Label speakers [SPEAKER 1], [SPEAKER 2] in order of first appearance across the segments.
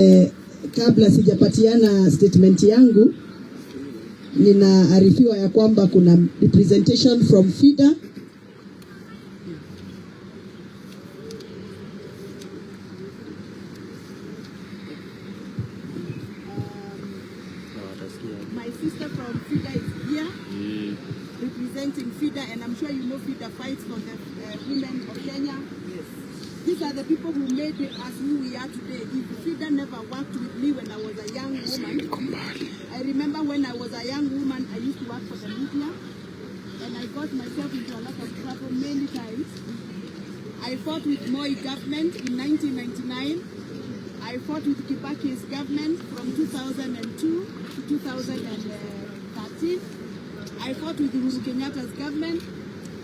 [SPEAKER 1] Kabla sijapatiana statement yangu, ninaarifiwa ya kwamba kuna representation from FIDA. My sister from FIDA is here, representing FIDA, and I'm sure you know FIDA fights for the women of Kenya. Yes. These are the people who made us who we are today. If FIDA never worked with me when I was a young woman, I remember when I was a young woman, I used to work for the media, and I got myself into a lot of trouble many times. I fought with MYKE government in 1999. I fought with Kibaki's government from 2002 to 2013. I fought with Uhuru Kenyatta's government,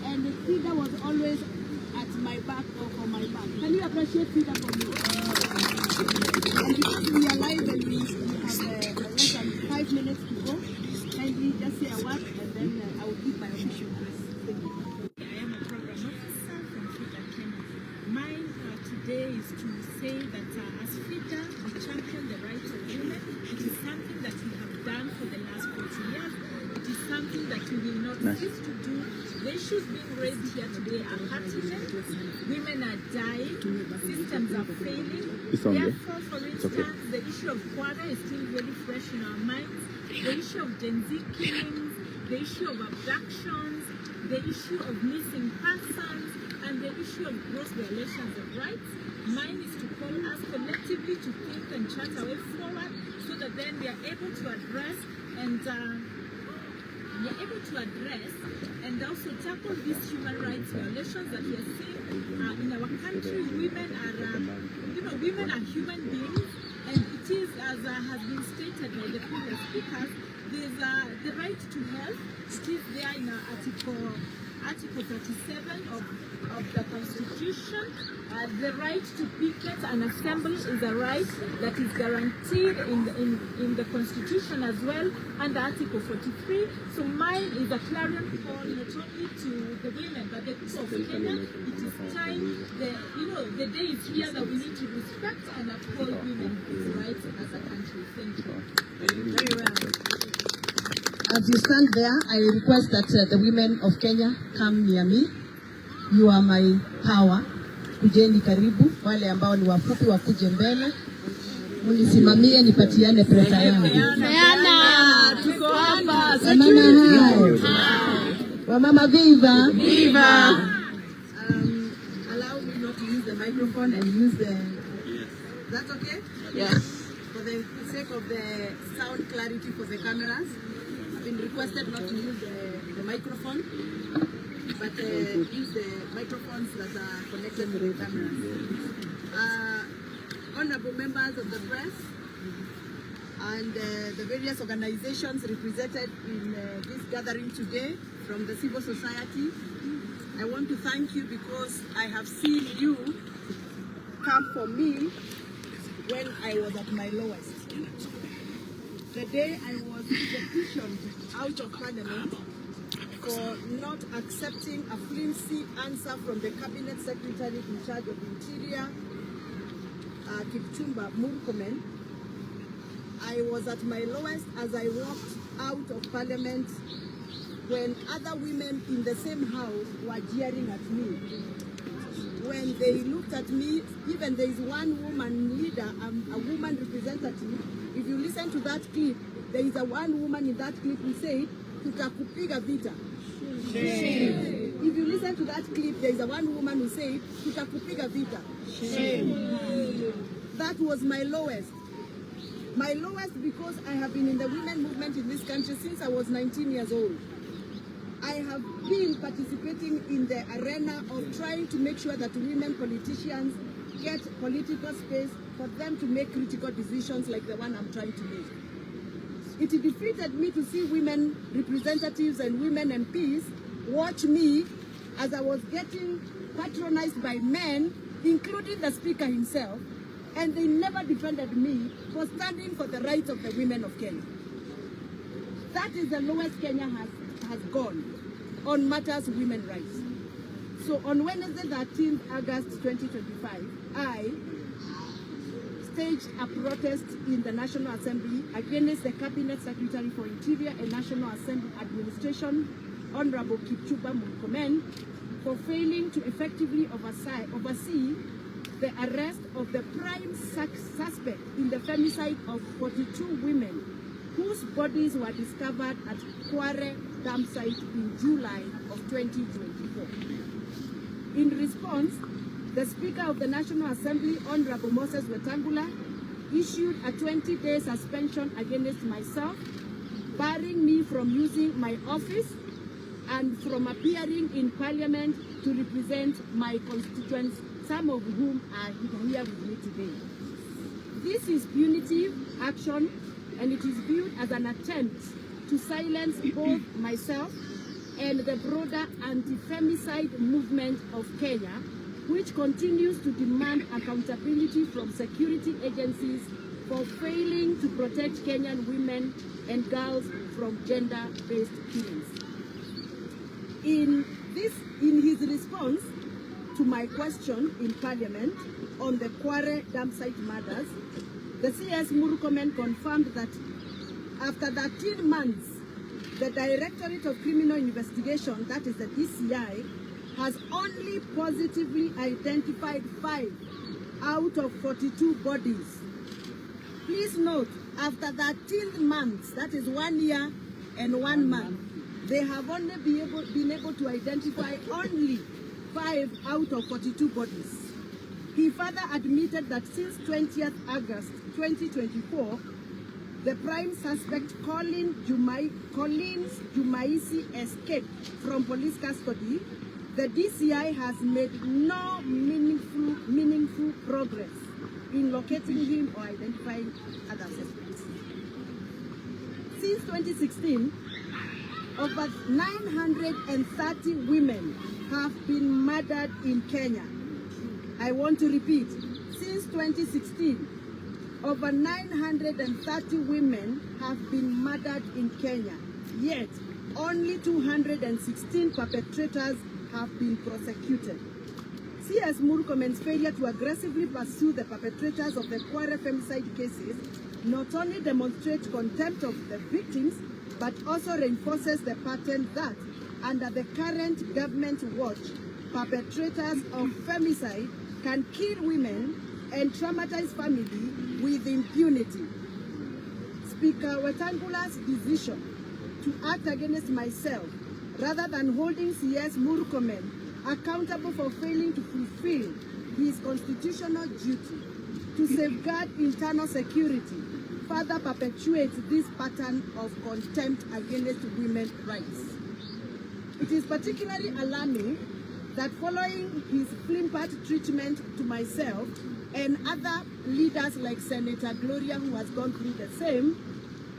[SPEAKER 1] and the FIDA was always at my back or for my back. Can you appreciate FIDA for me? And because we are live and we have less than 5 minutes to go, kindly just say a word and then I will give my official address. Thank you.
[SPEAKER 2] I am a program officer from FIDA Kenya. Mine today is to say that as FIDA, we champion the rights of women. It is something that we have done for the last 40 years. It is something that we will not cease to do. The issues being raised here today are pertinent. Women are dying. Systems are failing. Therefore, for instance, the issue of Kwara is still very fresh in our minds. The issue of Gen Z killings, the issue of abductions, the issue of missing persons, and the issue of gross violations of rights. Mine is to call us collectively to think and chart our way forward so that then we are able to address and also tackle these human rights violations that we are seeing in our country. Women are human beings, and it is, as has been stated by the previous speakers, there's the right to health. It is there in Article 37 of the Constitution. The right to picket and assemble is a right that is guaranteed in the Constitution as well, under Article 43. So mine is a clarion call not only to the women but the people of Kenya. It is time, the day is here that we need to respect and uphold women's rights as a country. Thank you. Very well.
[SPEAKER 1] As you stand there, I request that the women of Kenya come near me. You are my power. Kujeni karibu, wale ambao ni wafupi wakuje mbele. Munisimamie nipatiane presa yangu.
[SPEAKER 2] Tuko hapa.
[SPEAKER 1] Wamama viva.
[SPEAKER 2] Viva.
[SPEAKER 1] Allow me not to use the microphone and use the... Is that okay?
[SPEAKER 2] Yes.
[SPEAKER 1] For the sake of the sound clarity for the cameras, I've been requested not to use the microphone, but use the microphones that are connected to the cameras. Honorable members of the press and the various organizations represented in this gathering today from the civil society, I want to thank you because I have seen you come for me when I was at my lowest. The day I was petitioned out of Parliament for not accepting a flimsy answer from the Cabinet Secretary in charge of Interior, Kipchumba Murkomen, I was at my lowest as I walked out of Parliament when other women in the same house were jeering at me. When they looked at me, even there is one woman leader, a woman representative. If you listen to that clip, there is one woman in that clip who said, "Tutakupiga vita." Shame. If you listen to that clip, there is one woman who said, "Tutakupiga vita." Shame. That was my lowest. My lowest because I have been in the women movement in this country since I was 19 years old. I have been participating in the arena of trying to make sure that women politicians get political space for them to make critical decisions like the one I'm trying to make. It defeated me to see women representatives and women MPs watch me as I was getting patronized by men, including the speaker himself, and they never defended me for standing for the rights of the women of Kenya. That is the lowest Kenya has gone on matters of women's rights. So on Wednesday, 13th August 2025, I staged a protest in the National Assembly against the Cabinet Secretary for Interior and National Assembly Administration, Honorable Kipchumba Murkomen, for failing to effectively oversee the arrest of the prime suspect in the femicide of 42 women whose bodies were discovered at Kware dam site in July of 2024. In response, the Speaker of the National Assembly, Honorable Moses Wetangula, issued a 20-day suspension against myself, barring me from using my office and from appearing in Parliament to represent my constituents, some of whom are here with me today. This is punitive action, and it is viewed as an attempt to silence both myself and the broader anti-femicide movement of Kenya, which continues to demand accountability from security agencies for failing to protect Kenyan women and girls from gender-based killings. In his response to my question in Parliament on the Kware dam site murders, the CS Murkomen confirmed that after 13 months, the Directorate of Criminal Investigation, that is the DCI, has only positively identified 5 out of 42 bodies. Please note, after 13 months, that is 1 year and 1 month, they have only been able to identify only 5 out of 42 bodies. He further admitted that since 20th August 2024, the prime suspect Collins Jumaisi escaped from police custody. The DCI has made no meaningful progress in locating him or identifying other suspects. Since 2016, over 930 women have been murdered in Kenya. I want to repeat, since 2016, over 930 women have been murdered in Kenya, yet only 216 perpetrators have been prosecuted. CS Murkomen's failure to aggressively pursue the perpetrators of the Kware femicide cases not only demonstrates contempt of the victims, but also reinforces the pattern that, under the current government watch, perpetrators of femicide can kill women and traumatize family with impunity. Speaker Wetangula's decision to act against myself, rather than holding CS Murkomen accountable for failing to fulfill his constitutional duty to safeguard internal security, further perpetuates this pattern of contempt against women's rights. It is particularly alarming that following his flippant treatment to myself and other leaders like Senator Gloria, who has gone through the same,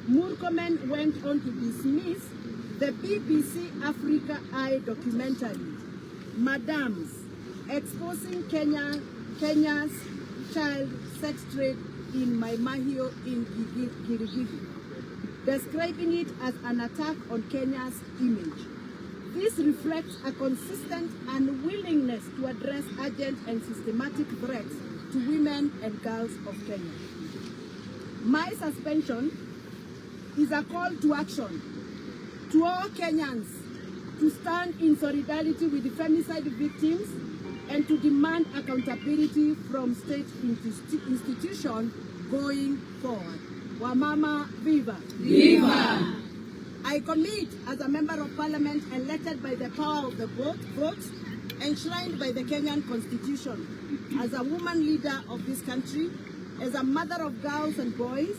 [SPEAKER 1] Murkomen went on to dismiss the BBC Africa Eye documentary, Madams, exposing Kenya's child sex trade in Maimahio in Girigiri, describing it as an attack on Kenya's image. This reflects a consistent unwillingness to address urgent and systematic threats to women and girls of Kenya. My suspension is a call to action to all Kenyans to stand in solidarity with the femicide victims and to demand accountability from state institutions going forward. Wamama Viva!
[SPEAKER 2] Viva!
[SPEAKER 1] I commit as a member of parliament elected by the power of the vote, enshrined by the Kenyan Constitution, as a woman leader of this country, as a mother of girls and boys,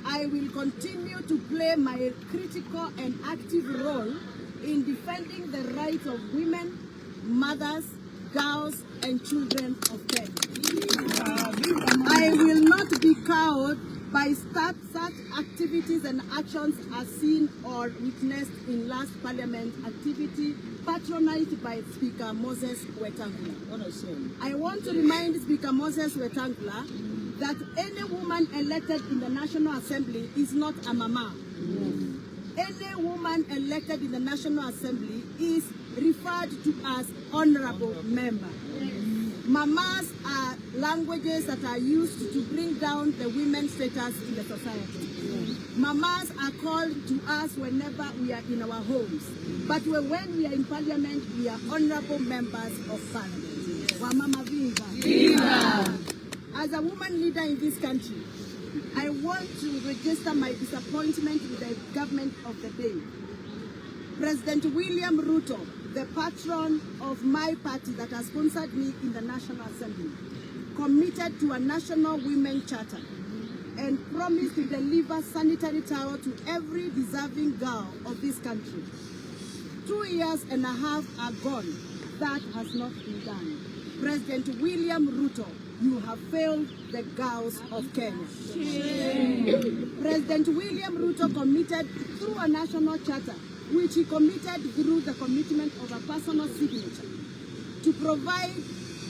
[SPEAKER 1] I will continue to play my critical and active role in defending the rights of women, mothers, girls, and children of Kenya. I will not be cowed by such activities and actions as seen or witnessed in last parliament activity patronized by Speaker Moses Wetangula. I want to remind Speaker Moses Wetangula that any woman elected in the National Assembly is not a mama. Any woman elected in the National Assembly is referred to as honorable member. Mamas are languages that are used to bring down the women's status in the society. Mamas are called to us whenever we are in our homes. But when we are in parliament, we are honorable members of parliament. Wamama viva. Viva! As a woman leader in this country, I want to register my disappointment with the government of the day. President William Ruto, the patron of my party that has sponsored me in the National Assembly, committed to a national women charter and promised to deliver sanitary towel to every deserving girl of this country. 2 years and a half are gone. That has not been done. President William Ruto, you have failed the girls of Kenya. President William Ruto committed through a national charter, which he committed through the commitment of a personal signature, to provide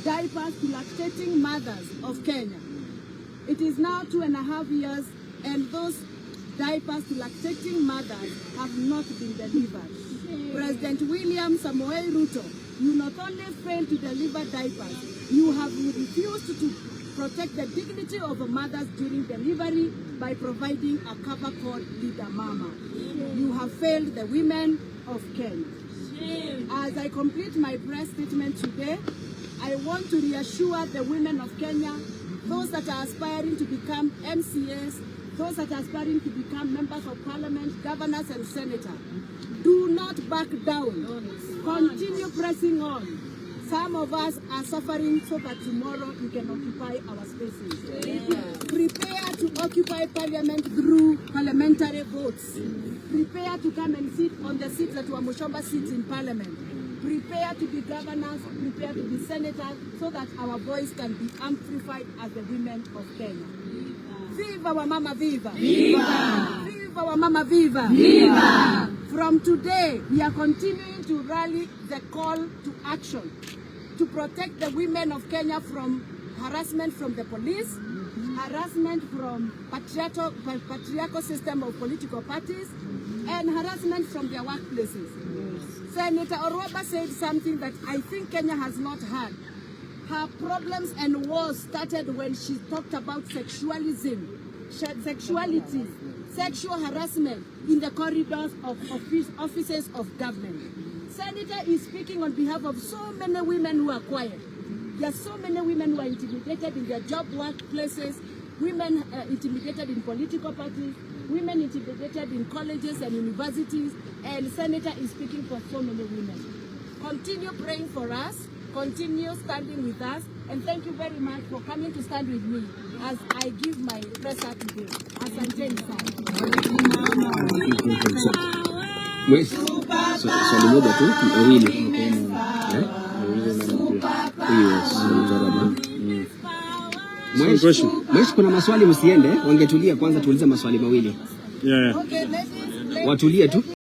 [SPEAKER 1] diapers to lactating mothers of Kenya. It is now 2.5 years, and those diapers to lactating mothers have not been delivered. President William Samoei Ruto, you not only failed to deliver diapers, you have refused to protect the dignity of mothers during delivery by providing a cover called Leader Mama. You have failed the women of Kenya. As I complete my press statement today, I want to reassure the women of Kenya, those that are aspiring to become MCAs, those that are aspiring to become members of parliament, governors and senators, do not back down. Continue pressing on. Some of us are suffering so that tomorrow we can occupy our spaces. Prepare to occupy parliament through parliamentary votes. Prepare to come and sit on the seats that Wamuchomba sits in parliament. Prepare to be governors, prepare to be senators, so that our voice can be amplified as the women of Kenya. Viva Wamama Viva! Viva! Viva Wamama Viva! Viva! From today, we are continuing to rally the call to action to protect the women of Kenya from harassment from the police, harassment from patriarchal system of political parties, and harassment from their workplaces. Senator Oroba said something that I think Kenya has not heard. Her problems and wars started when she talked about sexuality, sexual harassment in the corridors of offices of government. Senator is speaking on behalf of so many women who are quiet. There are so many women who are intimidated in their job workplaces, women intimidated in political parties, women intimidated in colleges and universities, and Senator is speaking for so many women. Continue praying for us, continue standing with us, and thank you very much for coming to stand with me as I give my press up today. Asanteni
[SPEAKER 3] Mwesh, kuna maswali msiende, wangetulia kwanza tuulize maswali mawili.
[SPEAKER 1] Okay, ladies,
[SPEAKER 3] watulie tu.